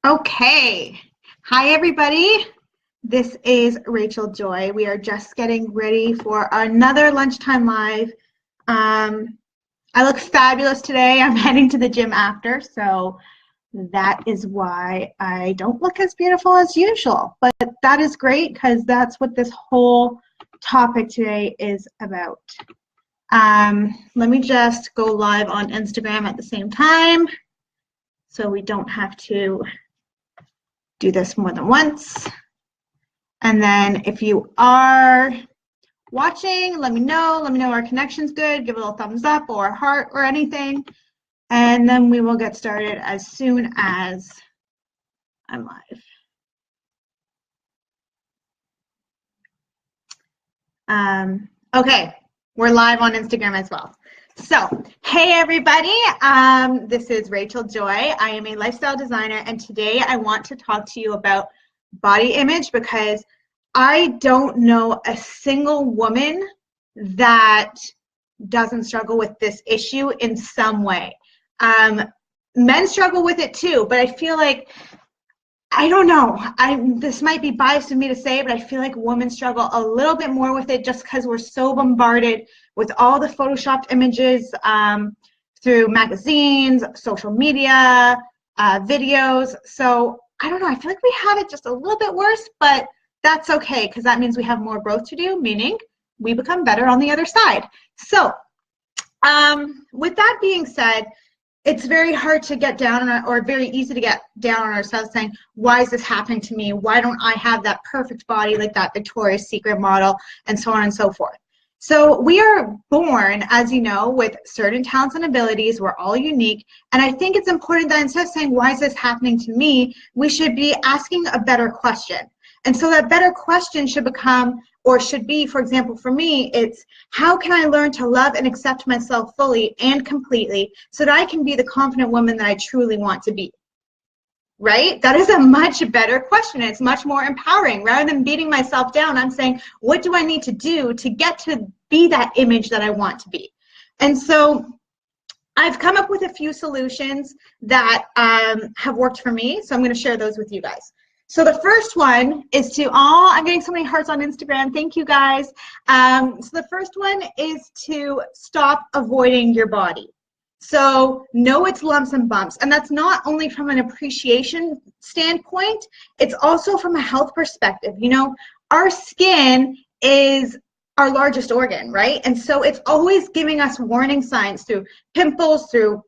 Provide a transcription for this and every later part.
Okay. Hi, everybody. This is Rachel Joy. We are just getting ready for another lunchtime live. I look fabulous today. I'm heading to the gym after, so that is why I don't look as beautiful as usual. But that is great because that's what this whole topic today is about. Let me just go live on Instagram at the same time so we don't have to do this more than once. And then if you are watching, let me know our connection's good, give a little thumbs up or a heart or anything. And then we will get started as soon as I'm live. Okay, we're live on Instagram as well. So, hey everybody, this is Rachel Joy. I am a lifestyle designer, and today I want to talk to you about body image because I don't know a single woman that doesn't struggle with this issue in some way. Men struggle with it too, but I feel like, I don't know, this might be biased of me to say, but I feel like women struggle a little bit more with it just because we're so bombarded with all the photoshopped images through magazines, social media, videos. So I don't know, I feel like we have it just a little bit worse, but that's okay because that means we have more growth to do, meaning we become better on the other side. So with that being said, it's very hard to get down on, or very easy to get down on ourselves saying, why is this happening to me? Why don't I have that perfect body like that Victoria's Secret model, and so on and so forth. So we are born, as you know, with certain talents and abilities. We're all unique. And I think it's important that instead of saying, why is this happening to me, we should be asking a better question. And so that better question should become, or should be, for example, for me, it's how can I learn to love and accept myself fully and completely so that I can be the confident woman that I truly want to be? Right? That is a much better question. It's much more empowering. Rather than beating myself down, I'm saying, what do I need to do to get to be that image that I want to be? And so I've come up with a few solutions that have worked for me. So I'm going to share those with you guys. So the first one is to, I'm getting so many hearts on Instagram. Thank you guys. So the first one is to stop avoiding your body. So know its lumps and bumps. And that's not only from an appreciation standpoint, it's also from a health perspective. You know, our skin is our largest organ, right? And so it's always giving us warning signs through pimples, through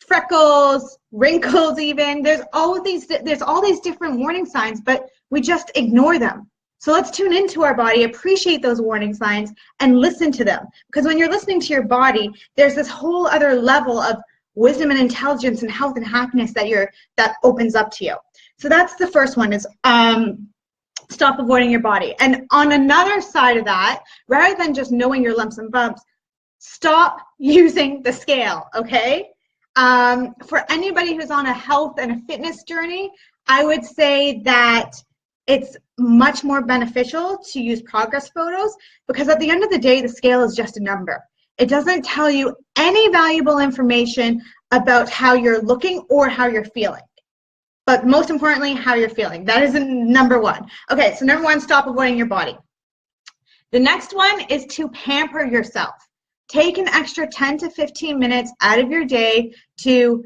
freckles, wrinkles even. There's all these different warning signs, but we just ignore them. So let's tune into our body, appreciate those warning signs, and listen to them. Because when you're listening to your body, there's this whole other level of wisdom and intelligence and health and happiness that opens up to you. So that's the first one, is stop avoiding your body. And on another side of that, rather than just knowing your lumps and bumps, stop using the scale, okay? For anybody who's on a health and a fitness journey, I would say that it's much more beneficial to use progress photos, because at the end of the day, the scale is just a number. It doesn't tell you any valuable information about how you're looking or how you're feeling. But most importantly, how you're feeling. That is number one. Okay, so number one, stop avoiding your body. The next one is to pamper yourself. Take an extra 10 to 15 minutes out of your day to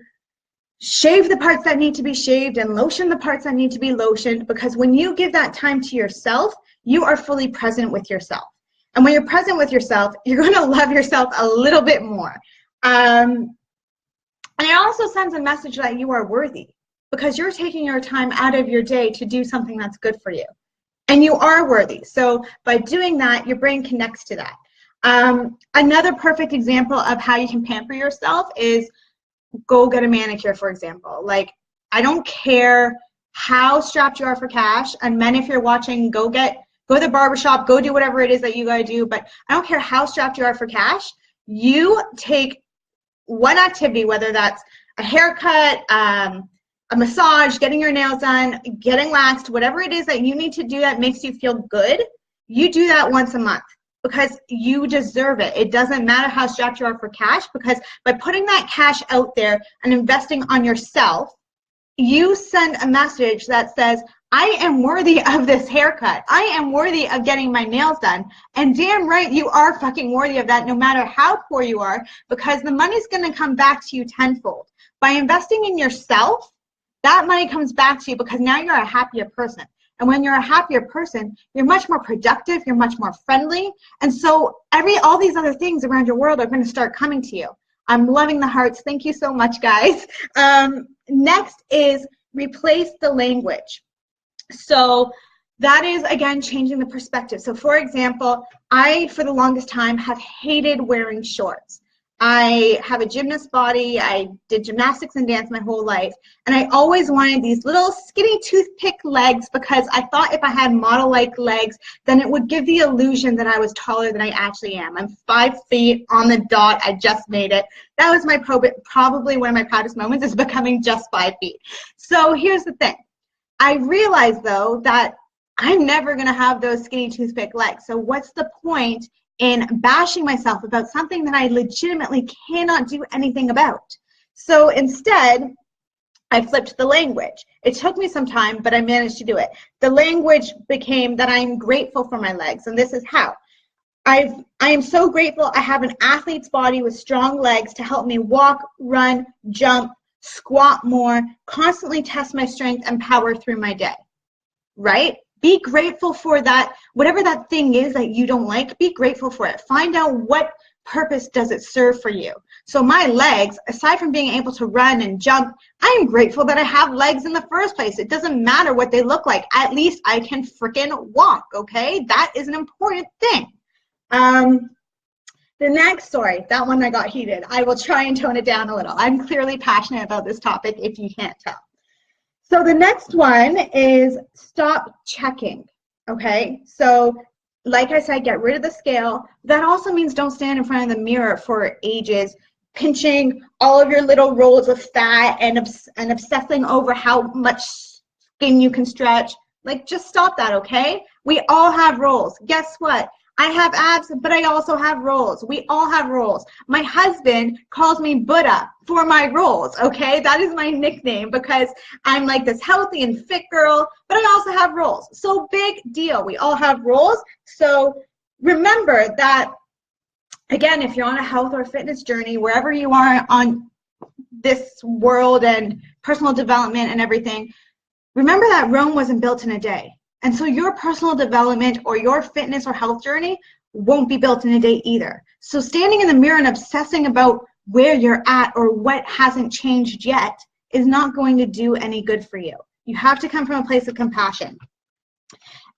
shave the parts that need to be shaved and lotion the parts that need to be lotioned, because when you give that time to yourself, you are fully present with yourself. And when you're present with yourself, you're going to love yourself a little bit more. And it also sends a message that you are worthy, because you're taking your time out of your day to do something that's good for you. And you are worthy. So by doing that, your brain connects to that. Another perfect example of how you can pamper yourself is go get a manicure, for example. Like, I don't care how strapped you are for cash, and men, if you're watching, go to the barbershop, go do whatever it is that you gotta do, but I don't care how strapped you are for cash. You take one activity, whether that's a haircut, a massage, getting your nails done, getting waxed, whatever it is that you need to do that makes you feel good, you do that once a month, because you deserve it. It doesn't matter how strapped you are for cash, because by putting that cash out there and investing on yourself, you send a message that says, I am worthy of this haircut. I am worthy of getting my nails done. And damn right, you are fucking worthy of that no matter how poor you are, because the money's going to come back to you tenfold. By investing in yourself, that money comes back to you because now you're a happier person. And when you're a happier person, you're much more productive, you're much more friendly. And so all these other things around your world are going to start coming to you. I'm loving the hearts. Thank you so much, guys. Next is replace the language. So that is, again, changing the perspective. So for example, I, for the longest time, have hated wearing shorts. I have a gymnast body. I did gymnastics and dance my whole life. And I always wanted these little skinny toothpick legs because I thought if I had model-like legs, then it would give the illusion that I was taller than I actually am. I'm 5 feet on the dot. I just made it. That was my probably one of my proudest moments, is becoming just 5 feet. So here's the thing. I realized, though, that I'm never going to have those skinny toothpick legs. So what's the point in bashing myself about something that I legitimately cannot do anything about? So instead, I flipped the language. It took me some time, but I managed to do it. The language became that I'm grateful for my legs, and this is how. I am so grateful I have an athlete's body with strong legs to help me walk, run, jump, squat more, constantly test my strength and power through my day, right? Be grateful for that, whatever that thing is that you don't like, be grateful for it. Find out what purpose does it serve for you. So my legs, aside from being able to run and jump, I am grateful that I have legs in the first place. It doesn't matter what they look like. At least I can freaking walk, okay? That is an important thing. The next, sorry, that one I got heated. I will try and tone it down a little. I'm clearly passionate about this topic if you can't tell. So the next one is stop checking, okay? So like I said, get rid of the scale. That also means don't stand in front of the mirror for ages, pinching all of your little rolls of fat and obsessing over how much skin you can stretch. Like, just stop that, okay? We all have rolls. Guess what? I have abs, but I also have rolls. We all have rolls. My husband calls me Buddha for my rolls, okay? That is my nickname because I'm like this healthy and fit girl, but I also have rolls. So big deal. We all have rolls. So remember that, again, if you're on a health or fitness journey, wherever you are on this world and personal development and everything, remember that Rome wasn't built in a day. And so your personal development or your fitness or health journey won't be built in a day either. So standing in the mirror and obsessing about where you're at or what hasn't changed yet is not going to do any good for you. You have to come from a place of compassion.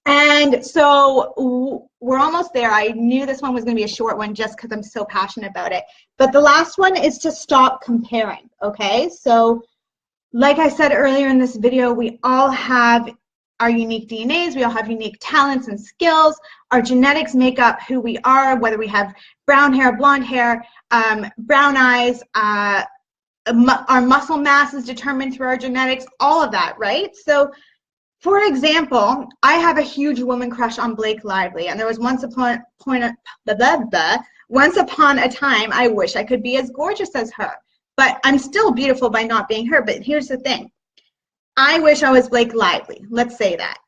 And so we're almost there. I knew this one was going to be a short one just because I'm so passionate about it. But the last one is to stop comparing, okay? So like I said earlier in this video, we all have our unique DNAs, we all have unique talents and skills. Our genetics make up who we are, whether we have brown hair, blonde hair, brown eyes, our muscle mass is determined through our genetics, all of that, right? So, for example, I have a huge woman crush on Blake Lively, and there was once upon a time I wish I could be as gorgeous as her. But I'm still beautiful by not being her, but here's the thing. I wish I was Blake Lively. Let's say that.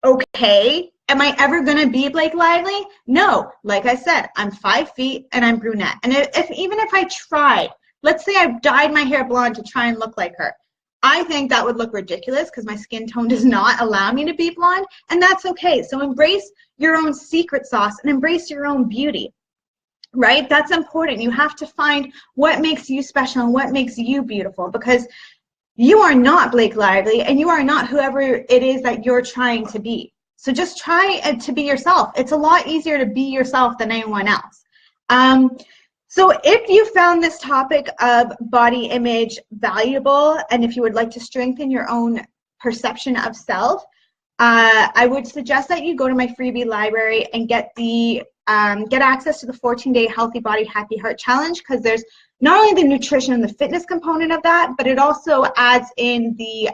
Okay, am I ever going to be Blake Lively? No. Like I said, I'm 5 feet and I'm brunette. And even if I tried, let's say I dyed my hair blonde to try and look like her, I think that would look ridiculous because my skin tone does not allow me to be blonde, and that's okay. So embrace your own secret sauce and embrace your own beauty, right? That's important. You have to find what makes you special and what makes you beautiful, because you are not Blake Lively and you are not whoever it is that you're trying to be. So just try to be yourself. It's a lot easier to be yourself than anyone else. So if you found this topic of body image valuable, and if you would like to strengthen your own perception of self, I would suggest that you go to my freebie library and get access to the 14-day Healthy Body, Happy Heart Challenge, because there's not only the nutrition and the fitness component of that, but it also adds in the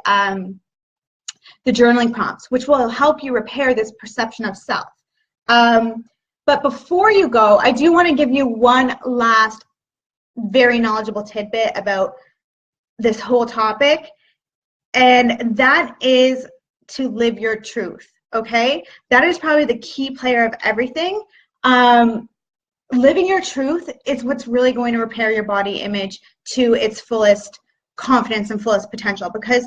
journaling prompts, which will help you repair this perception of self. But before you go, I do want to give you one last very knowledgeable tidbit about this whole topic. And that is to live your truth, okay? That is probably the key player of everything. Living your truth is what's really going to repair your body image to its fullest confidence and fullest potential. Because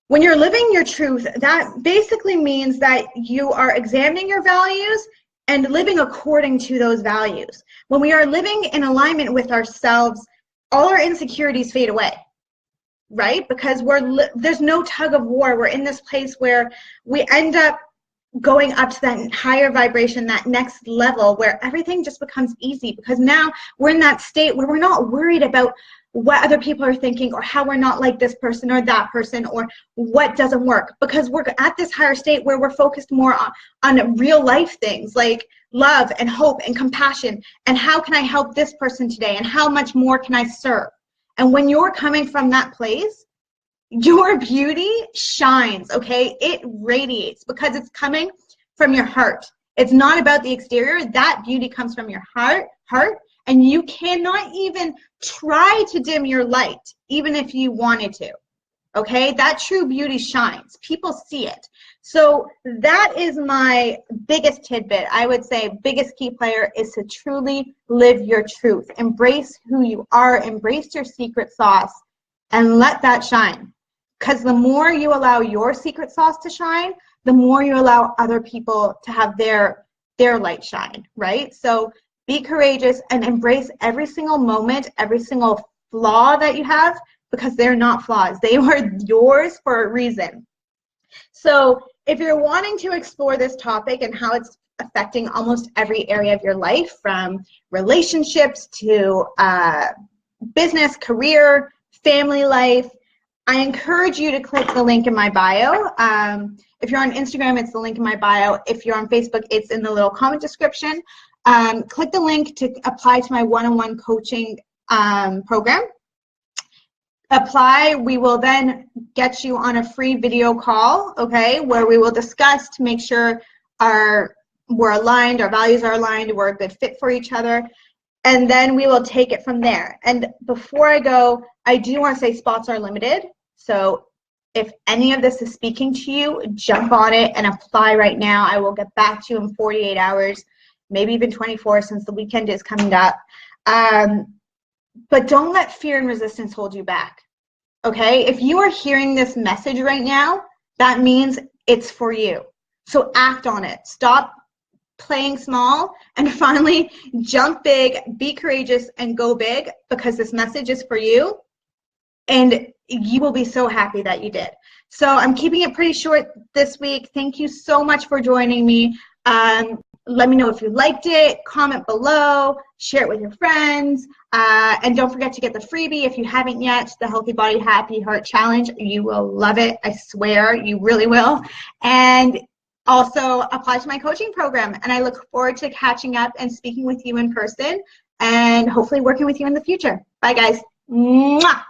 when you're living your truth, that basically means that you are examining your values and living according to those values. When we are living in alignment with ourselves, all our insecurities fade away, right? Because there's no tug of war. We're in this place where we end up going up to that higher vibration, that next level where everything just becomes easy, because now we're in that state where we're not worried about what other people are thinking or how we're not like this person or that person or what doesn't work, because we're at this higher state where we're focused more on real life things like love and hope and compassion and how can I help this person today and how much more can I serve. And when you're coming from that place, your beauty shines, okay? It radiates because it's coming from your heart. It's not about the exterior. That beauty comes from your heart, and you cannot even try to dim your light, even if you wanted to, okay? That true beauty shines. People see it. So that is my biggest tidbit. I would say biggest key player is to truly live your truth. Embrace who you are. Embrace your secret sauce and let that shine. Because the more you allow your secret sauce to shine, the more you allow other people to have their light shine, right? So be courageous and embrace every single moment, every single flaw that you have, because they're not flaws. They were yours for a reason. So if you're wanting to explore this topic and how it's affecting almost every area of your life, from relationships to business, career, family life, I encourage you to click the link in my bio. If you're on Instagram, it's the link in my bio. If you're on Facebook, it's in the little comment description. Click the link to apply to my one-on-one coaching program. Apply. We will then get you on a free video call, okay, where we will discuss to make sure we're aligned, our values are aligned, we're a good fit for each other. And then we will take it from there. And before I go, I do want to say spots are limited. So if any of this is speaking to you, jump on it and apply right now. I will get back to you in 48 hours, maybe even 24 since the weekend is coming up. But don't let fear and resistance hold you back, okay? If you are hearing this message right now, that means it's for you. So act on it. Stop playing small and finally jump big, be courageous, and go big, because this message is for you and you will be so happy that you did. So I'm keeping it pretty short this week. Thank you so much for joining me. Let me know if you liked it, comment below, share it with your friends, and don't forget to get the freebie if you haven't yet, the Healthy Body, Happy Heart Challenge. You will love it. I swear you really will. And also apply to my coaching program, and I look forward to catching up and speaking with you in person and hopefully working with you in the future. Bye, guys. Mwah!